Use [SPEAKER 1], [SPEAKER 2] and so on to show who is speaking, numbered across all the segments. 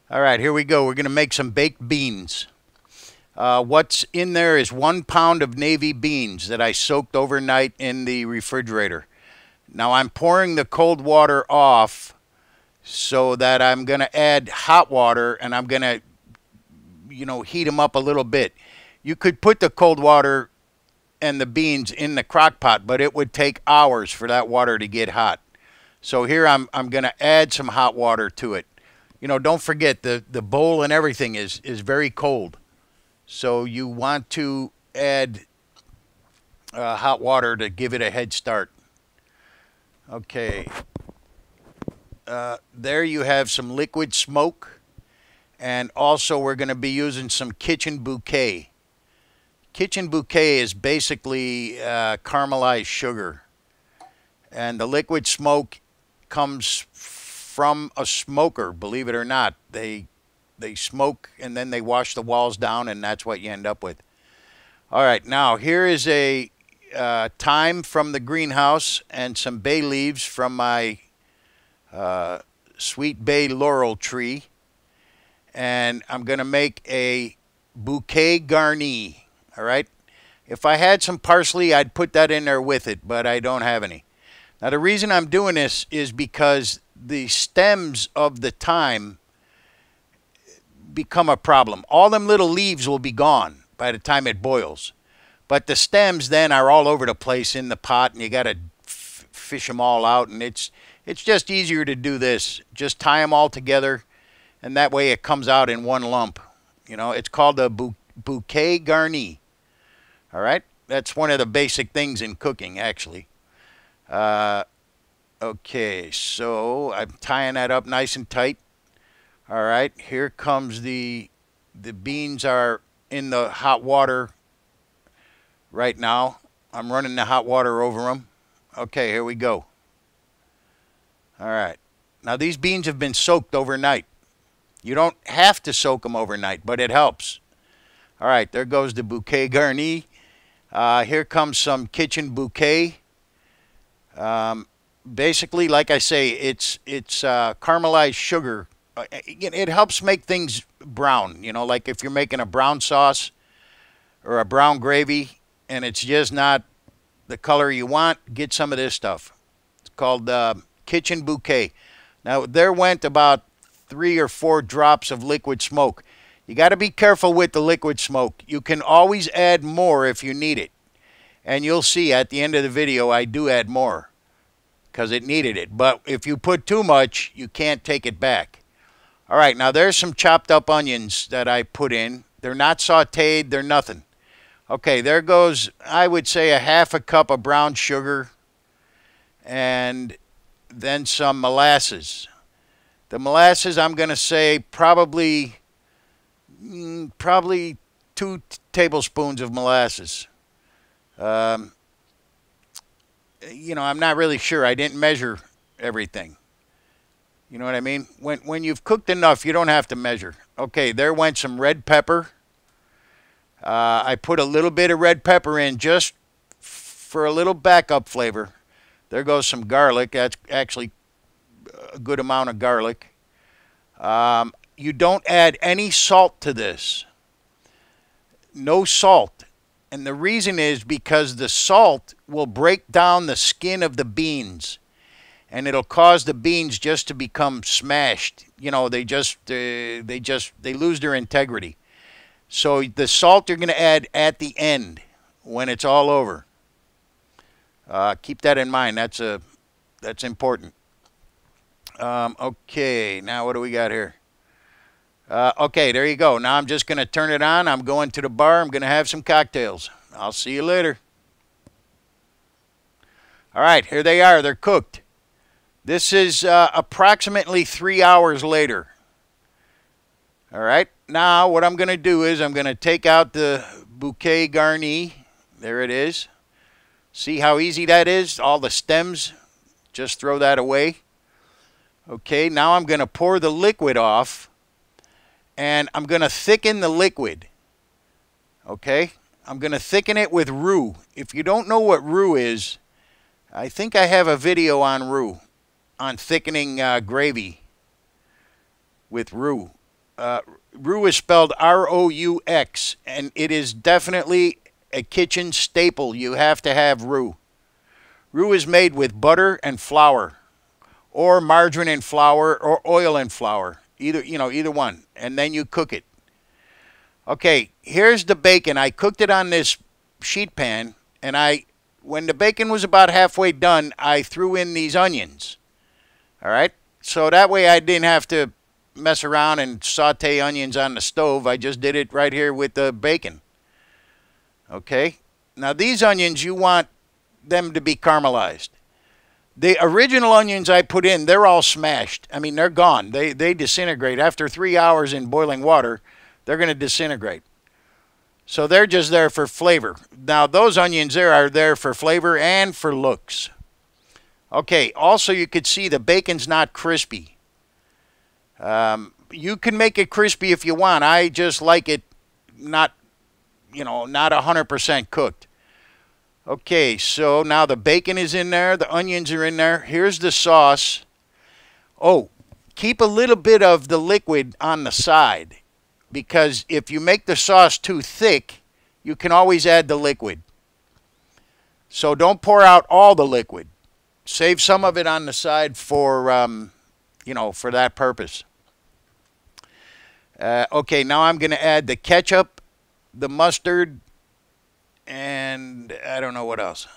[SPEAKER 1] All right, here we go. We're going to make some baked beans. What's in there is 1 pound of navy beans that I soaked overnight in the refrigerator. Now I'm pouring the cold water off so that I'm going to add hot water and I'm going to, heat them up a little bit. You could put the cold water and the beans in the crock pot, but it would take hours for that water to get hot. So here I'm going to add some hot water to it. Don't forget the bowl and everything is very cold. So you want to add hot water to give it a head start. Okay. There you have some liquid smoke. And also we're going to be using some Kitchen Bouquet. Kitchen Bouquet is basically caramelized sugar. And the liquid smoke comes from a smoker, believe it or not. They smoke and then they wash the walls down, and that's what you end up with. All right, now here is a thyme from the greenhouse and some bay leaves from my sweet bay laurel tree. And I'm going to make a bouquet garni, all right? If I had some parsley, I'd put that in there with it, but I don't have any. Now, the reason I'm doing this is because the stems of the thyme become a problem. All them little leaves will be gone by the time it boils. But the stems then are all over the place in the pot, and you got to fish them all out, and it's just easier to do this. Just tie them all together, and that way it comes out in one lump. It's called a bouquet garni. All right? That's one of the basic things in cooking, actually. Okay, so I'm tying that up nice and tight. All right, here comes the beans are in the hot water right now. I'm running the hot water over them. Okay, here we go. All right. Now these beans have been soaked overnight. You don't have to soak them overnight, but it helps. All right, there goes the bouquet garni. Here comes some Kitchen Bouquet. Basically, like I say, it's caramelized sugar. It helps make things brown. Like if you're making a brown sauce or a brown gravy and it's just not the color you want, get some of this stuff. It's called Kitchen Bouquet. Now, there went about 3 or 4 drops of liquid smoke. You got to be careful with the liquid smoke. You can always add more if you need it. And you'll see at the end of the video I do add more because it needed it. But if you put too much, you can't take it back. All right, now there's some chopped up onions that I put in. They're not sauteed, they're nothing. Okay, there goes, I would say, a half a cup of brown sugar and then some molasses. The molasses, I'm going to say probably 2 tablespoons of molasses. I'm not really sure. I didn't measure everything. You know what I mean? When you've cooked enough, you don't have to measure. Okay, there went some red pepper. I put a little bit of red pepper in just for a little backup flavor. There goes some garlic. That's actually a good amount of garlic. You don't add any salt to this. No salt. And the reason is because the salt will break down the skin of the beans. And it'll cause the beans just to become smashed. They lose their integrity. So the salt you're going to add at the end when it's all over. Keep that in mind. That's important. Okay, now what do we got here? Okay, there you go. Now I'm just going to turn it on. I'm going to the bar. I'm going to have some cocktails. I'll see you later. All right, here they are. They're cooked. This is approximately 3 hours later. All right, now what I'm going to do is I'm going to take out the bouquet garni. There it is. See how easy that is? All the stems, just throw that away. Okay, now I'm going to pour the liquid off, and I'm going to thicken the liquid. Okay, I'm going to thicken it with roux. If you don't know what roux is, I think I have a video on roux, on thickening gravy with roux. Roux is spelled R-O-U-X, and it is definitely a kitchen staple. You have to have roux. Roux is made with butter and flour, or margarine and flour, or oil and flour. Either one. And then you cook it. Okay, here's the bacon. I cooked it on this sheet pan, and when the bacon was about halfway done, I threw in these onions. All right? So that way I didn't have to mess around and saute onions on the stove. I just did it right here with the bacon. Okay? Now these onions, you want them to be caramelized. The original onions I put in, they're all smashed. I mean, they're gone. They disintegrate. After 3 hours in boiling water, they're going to disintegrate. So they're just there for flavor. Now, those onions there are there for flavor and for looks. Okay, also you could see the bacon's not crispy. You can make it crispy if you want. I just like it not 100% cooked. Okay, so now the bacon is in there. The onions are in there. Here's the sauce. Oh, keep a little bit of the liquid on the side, because if you make the sauce too thick, you can always add the liquid. So don't pour out all the liquid. Save some of it on the side for, for that purpose. Okay, now I'm going to add the ketchup, the mustard, and I don't know what else.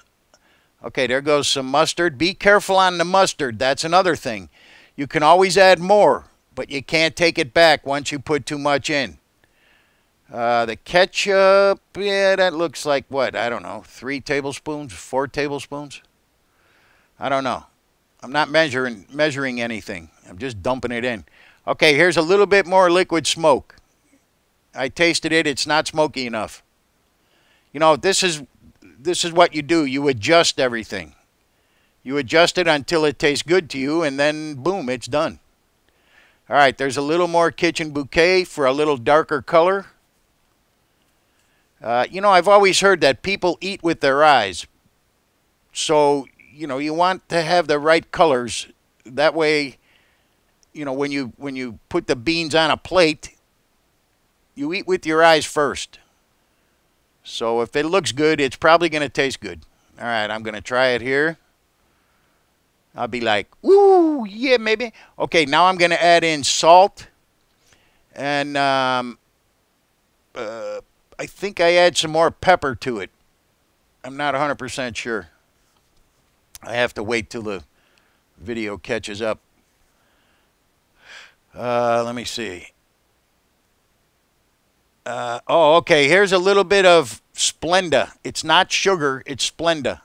[SPEAKER 1] Okay, there goes some mustard. Be careful on the mustard. That's another thing. You can always add more, but you can't take it back once you put too much in. The ketchup, yeah, that looks like what? I don't know, 3 tablespoons, 4 tablespoons? I don't know. I'm not measuring anything. I'm just dumping it in. Okay, here's a little bit more liquid smoke. I tasted it. It's not smoky enough. You know, this is what you do. You adjust everything. You adjust it until it tastes good to you, and then, boom, it's done. All right, there's a little more kitchen bouquet for a little darker color. I've always heard that people eat with their eyes. So, you want to have the right colors. That way, when you put the beans on a plate, you eat with your eyes first. So if it looks good, it's probably going to taste good. All right, I'm going to try it here. I'll be like, ooh, yeah, maybe. Okay, now I'm going to add in salt. And I think I add some more pepper to it. I'm not 100% sure. I have to wait till the video catches up. Let me see. Okay, here's a little bit of Splenda. It's not sugar, it's Splenda.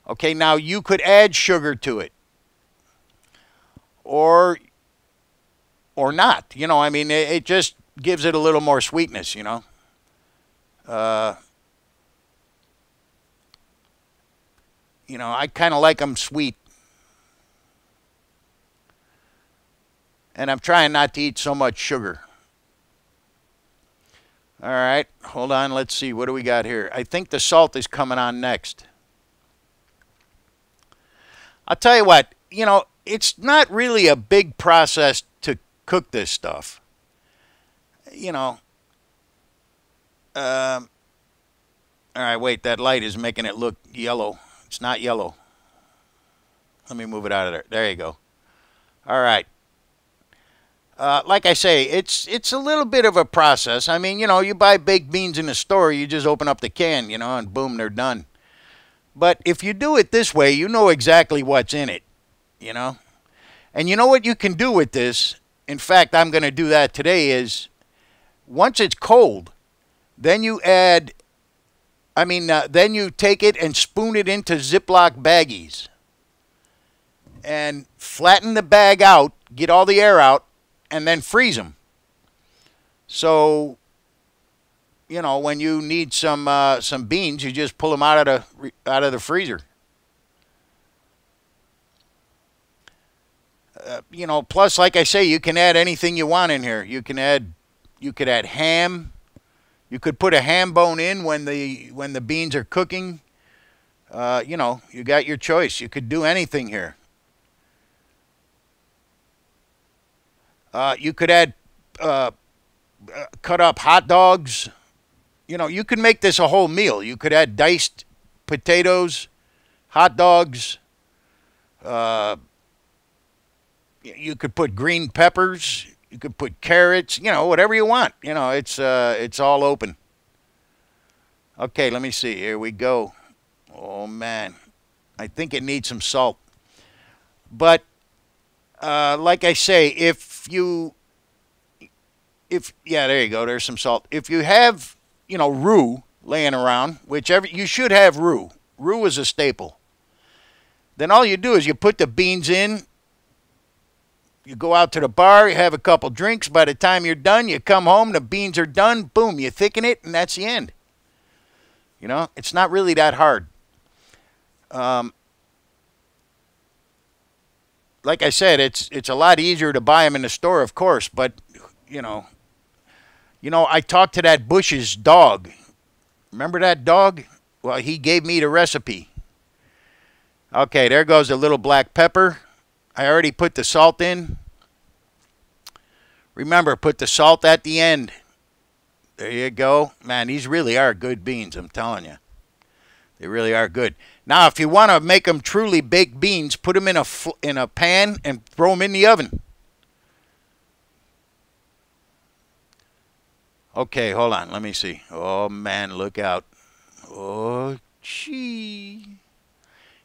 [SPEAKER 1] Okay, now you could add sugar to it. Or not. It just gives it a little more sweetness, I kind of like them sweet. And I'm trying not to eat so much sugar. All right, hold on. Let's see. What do we got here? I think the salt is coming on next. I'll tell you what, it's not really a big process to cook this stuff. All right, wait, that light is making it look yellow. It's not yellow. Let me move it out of there. There you go. All right. Like I say, it's a little bit of a process. I mean, you buy baked beans in the store, you just open up the can, and boom, they're done. But if you do it this way, you know exactly what's in it, And you know what you can do with this? In fact, I'm going to do that today is, once it's cold, then you then you take it and spoon it into Ziploc baggies. And flatten the bag out, get all the air out, and then freeze them. So, when you need some beans, you just pull them out of the freezer. Plus, like I say, you can add anything you want in here. You could add ham. You could put a ham bone in when the beans are cooking. You got your choice. You could do anything here. You could add cut up hot dogs. You know, you could make this a whole meal. You could add diced potatoes, hot dogs. You could put green peppers. You could put carrots. You know, whatever you want. You know, it's all open. Okay, let me see. Here we go. Oh man, I think it needs some salt. But like I say, yeah, there you go. There's some salt. If you have, you know, roux laying around, whichever, you should have roux. Roux is a staple. Then all you do is you put the beans in. You go out to the bar, you have a couple drinks. By the time you're done, you come home, the beans are done. Boom, you thicken it, and that's the end. You know, it's not really that hard. Like I said, it's a lot easier to buy them in the store, of course. But you know, I talked to that Bush's dog. Remember that dog? Well, he gave me the recipe. Okay, there goes the little black pepper. I already put the salt in. Remember, put the salt at the end. There you go. Man, these really are good beans, I'm telling you. They really are good. Now, if you want to make them truly baked beans, put them in a pan and throw them in the oven. Okay, hold on. Let me see. Oh, man, look out. Oh, gee.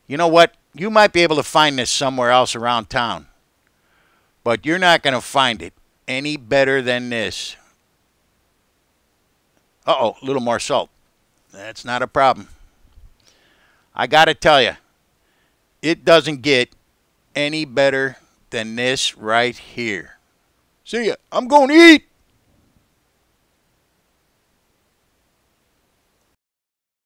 [SPEAKER 1] You know what? You might be able to find this somewhere else around town. But you're not going to find it any better than this. Uh-oh, a little more salt. That's not a problem. I got to tell you, it doesn't get any better than this right here. See ya. I'm going to eat.